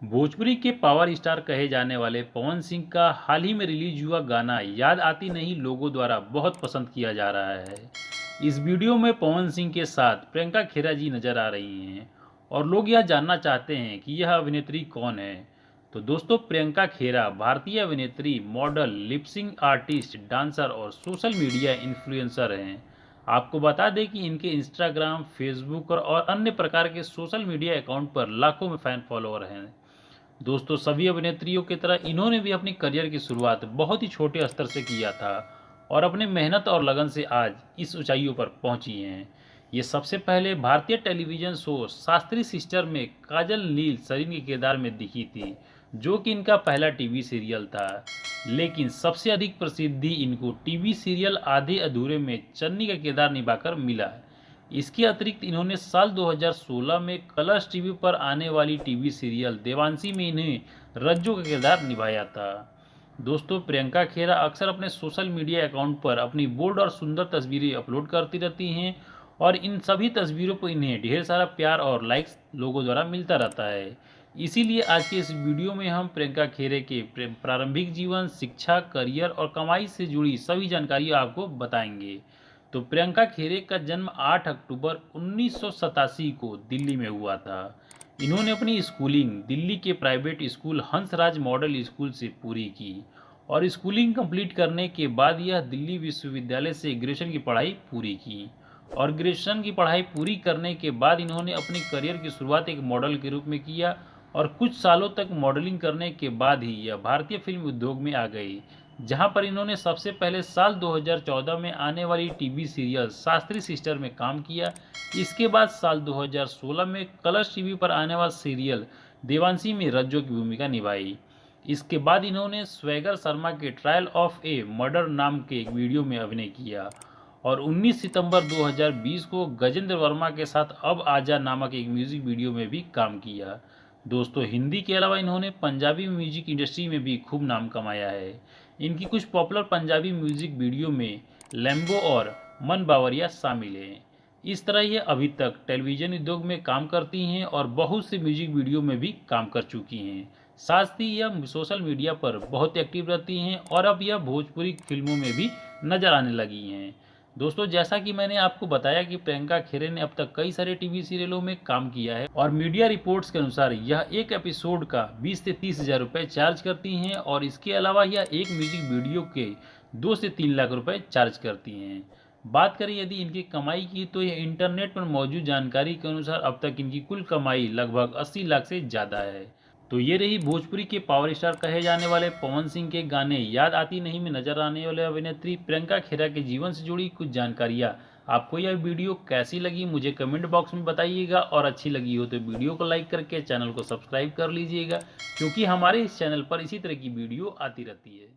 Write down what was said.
भोजपुरी के power star कहे जाने वाले पवन सिंह का हाल ही में रिलीज हुआ गाना याद आती नहीं लोगों द्वारा बहुत पसंद किया जा रहा है। इस वीडियो में पवन सिंह के साथ प्रियंका खेरा जी नजर आ रही हैं और लोग यह जानना चाहते हैं कि यह अभिनेत्री कौन है। तो दोस्तों, प्रियंका खेरा भारतीय अभिनेत्री, मॉडल, लिपसिंग आर्टिस्ट, डांसर और सोशल मीडिया इन्फ्लुएंसर हैं। आपको बता दें कि इनके इंस्टाग्राम, फेसबुक और अन्य प्रकार के सोशल मीडिया अकाउंट पर लाखों में फैन फॉलोअर हैं। दोस्तों, सभी अभिनेत्रियों की तरह इन्होंने भी अपनी करियर की शुरुआत बहुत ही छोटे स्तर से किया था और अपने मेहनत और लगन से आज इस ऊंचाइयों पर पहुंची हैं। ये सबसे पहले भारतीय टेलीविजन शो शास्त्री सिस्टर में काजल नील सरीन के किरदार में दिखी थी, जो कि इनका पहला टीवी सीरियल था। लेकिन सबसे अधिक प्रसिद्धि इनको टीवी सीरियल आधे अधूरे में चन्नी का किरदार निभाकर मिला। इसके अतिरिक्त इन्होंने साल 2016 में कलर्स टीवी पर आने वाली टीवी सीरियल देवांशी में इन्हें रज्जो का किरदार निभाया था। दोस्तों, प्रियंका खेरा अक्सर अपने सोशल मीडिया अकाउंट पर अपनी बोल्ड और सुंदर तस्वीरें अपलोड करती रहती हैं और इन सभी तस्वीरों पर इन्हें ढेर सारा प्यार और लाइक्स लोगों द्वारा मिलता रहता है। इसीलिए आज के इस वीडियो में हम प्रियंका खेरे के प्रारंभिक जीवन, शिक्षा, करियर और कमाई से जुड़ी सभी जानकारी आपको बताएंगे। तो प्रियंका खेरे का जन्म 8 अक्टूबर 1987 को दिल्ली में हुआ था। इन्होंने अपनी स्कूलिंग दिल्ली के private school Hansraj model school से पूरी की और स्कूलिंग कंप्लीट करने के बाद यह दिल्ली विश्वविद्यालय से ग्रेजुएशन की पढ़ाई पूरी की और ग्रेजुएशन की पढ़ाई पूरी करने के बाद इन्होंने अपने करियर की शुरुआत एक मॉडल के रूप में किया और कुछ सालों तक मॉडलिंग करने के बाद ही यह भारतीय फिल्म उद्योग में आ गई, जहां पर इन्होंने सबसे पहले साल 2014 में आने वाली टीवी सीरियल शास्त्री सिस्टर में काम किया। इसके बाद साल 2016 में कलर्स टीवी पर आने वाला सीरियल देवांशी में रज्जो की भूमिका निभाई। इसके बाद इन्होंने स्वैगर शर्मा के ट्रायल ऑफ ए मर्डर नाम के एक वीडियो में अभिनय किया और 19 सितंबर 2020 को गजेंद्र वर्मा के साथ अब आजा नामक एक म्यूजिक वीडियो में भी काम किया। दोस्तों, हिंदी के अलावा इन्होंने पंजाबी म्यूजिक इंडस्ट्री में भी खूब नाम कमाया है। इनकी कुछ पॉपुलर पंजाबी म्यूजिक वीडियो में लैम्बो और मन बावरिया शामिल हैं। इस तरह ये अभी तक टेलीविजन उद्योग में काम करती हैं और बहुत से म्यूजिक वीडियो में भी काम कर चुकी हैं। साथ ही यह सोशल मीडिया पर बहुत एक्टिव रहती हैं और अब यह भोजपुरी फिल्मों में भी नजर आने लगी हैं। दोस्तों, जैसा कि मैंने आपको बताया कि प्रियंका खेरे ने अब तक कई सारे टीवी सीरियलों में काम किया है और मीडिया रिपोर्ट्स के अनुसार यह एक एपिसोड का 20 से 30 हज़ार रुपये चार्ज करती हैं और इसके अलावा यह एक म्यूजिक वीडियो के 2 से 3 लाख रुपए चार्ज करती हैं। बात करें यदि इनकी कमाई की, तो यह इंटरनेट पर मौजूद जानकारी के अनुसार अब तक इनकी कुल कमाई लगभग 80 लाख से ज़्यादा है। तो ये रही भोजपुरी के पावर स्टार कहे जाने वाले पवन सिंह के गाने याद आती नहीं में नजर आने वाले अभिनेत्री प्रियंका खेरा के जीवन से जुड़ी कुछ जानकारियाँ। आपको यह वीडियो कैसी लगी मुझे कमेंट बॉक्स में बताइएगा और अच्छी लगी हो तो वीडियो को लाइक करके चैनल को सब्सक्राइब कर लीजिएगा, क्योंकि हमारे इस चैनल पर इसी तरह की वीडियो आती रहती है।